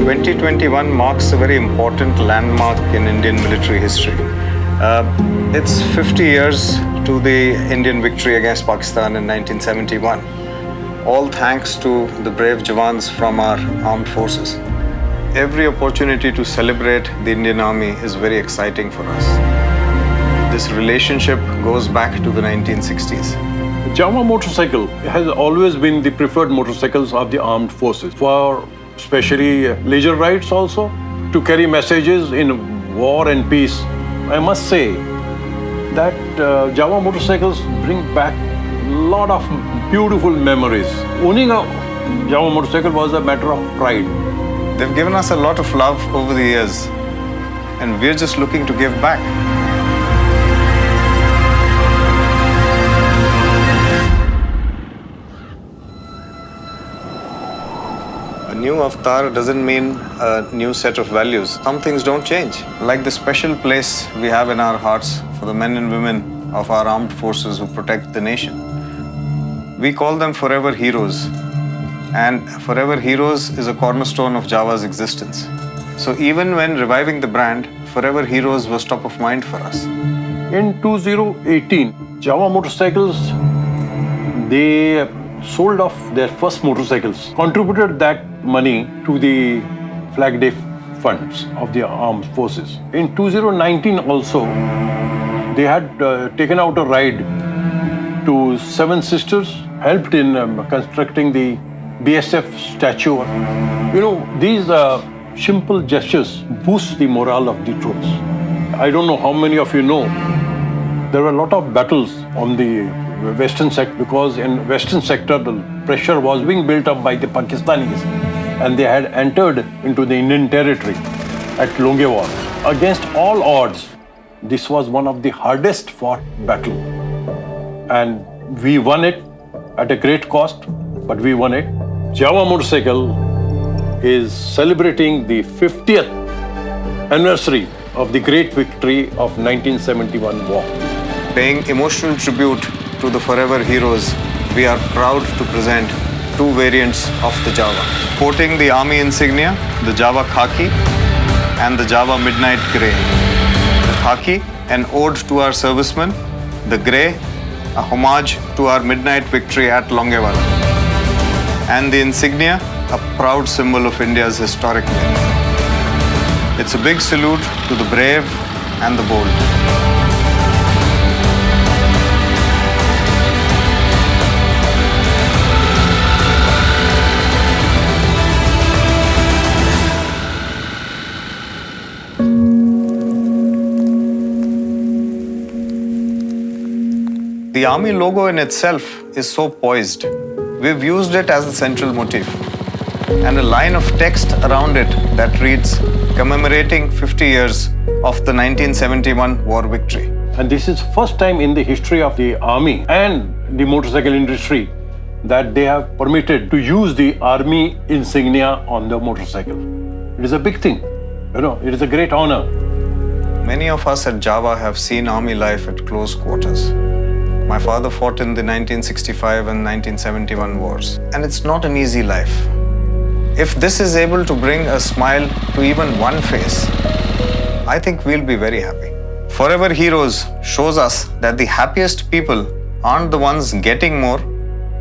2021 marks a very important landmark in Indian military history. It's 50 years to the Indian victory against Pakistan in 1971. All thanks to the brave Jawans from our armed forces. Every opportunity to celebrate the Indian Army is very exciting for us. This relationship goes back to the 1960s. Jawa motorcycle has always been the preferred motorcycles of the armed forces for especially leisure rides also, to carry messages in war and peace. I must say that Jawa motorcycles bring back a lot of beautiful memories. Owning a Jawa motorcycle was a matter of pride. They've given us a lot of love over the years, and we're just looking to give back. A new avatar doesn't mean a new set of values. Some things don't change, like the special place we have in our hearts for the men and women of our armed forces who protect the nation. We call them forever heroes, and forever heroes is a cornerstone of Java's existence. So even when reviving the brand, forever heroes was top of mind for us. In 2018, Jawa motorcycles, they sold off their first motorcycles, contributed that money to the Flag Day funds of the armed forces. In 2019 also, they had taken out a ride to Seven Sisters, helped in constructing the BSF statue. You know, these simple gestures boost the morale of the troops. I don't know how many of you know, there were a lot of battles on the western sector, because in western sector the pressure was being built up by the Pakistanis, and they had entered into the Indian territory at Longewar. Against all odds, this was one of the hardest fought battle, and we won it at a great cost, but we won it. Jawa motorcycle is celebrating the 50th anniversary of the great victory of 1971 war. Paying emotional tribute to the forever heroes, we are proud to present two variants of the Java. Sporting the army insignia, the Java Khaki and the Java Midnight Grey. The Khaki, an ode to our servicemen. The Grey, a homage to our midnight victory at Longewala. And the insignia, a proud symbol of India's historic myth. It's a big salute to the brave and the bold. The army logo in itself is so poised. We've used it as the central motif, and a line of text around it that reads, commemorating 50 years of the 1971 war victory. And this is first time in the history of the army and the motorcycle industry that they have permitted to use the army insignia on the motorcycle. It is a big thing, you know, it is a great honor. Many of us at Java have seen army life at close quarters. My father fought in the 1965 and 1971 wars, and it's not an easy life. If this is able to bring a smile to even one face, I think we'll be very happy. Forever Heroes shows us that the happiest people aren't the ones getting more,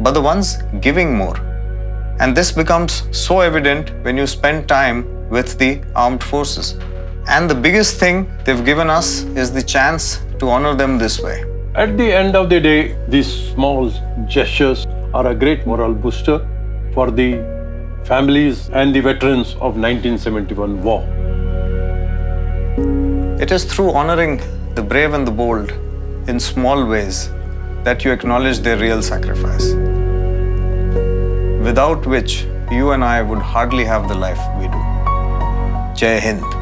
but the ones giving more. And this becomes so evident when you spend time with the armed forces. And the biggest thing they've given us is the chance to honor them this way. At the end of the day, these small gestures are a great moral booster for the families and the veterans of 1971 war. It is through honoring the brave and the bold in small ways that you acknowledge their real sacrifice, without which you and I would hardly have the life we do. Jai Hind.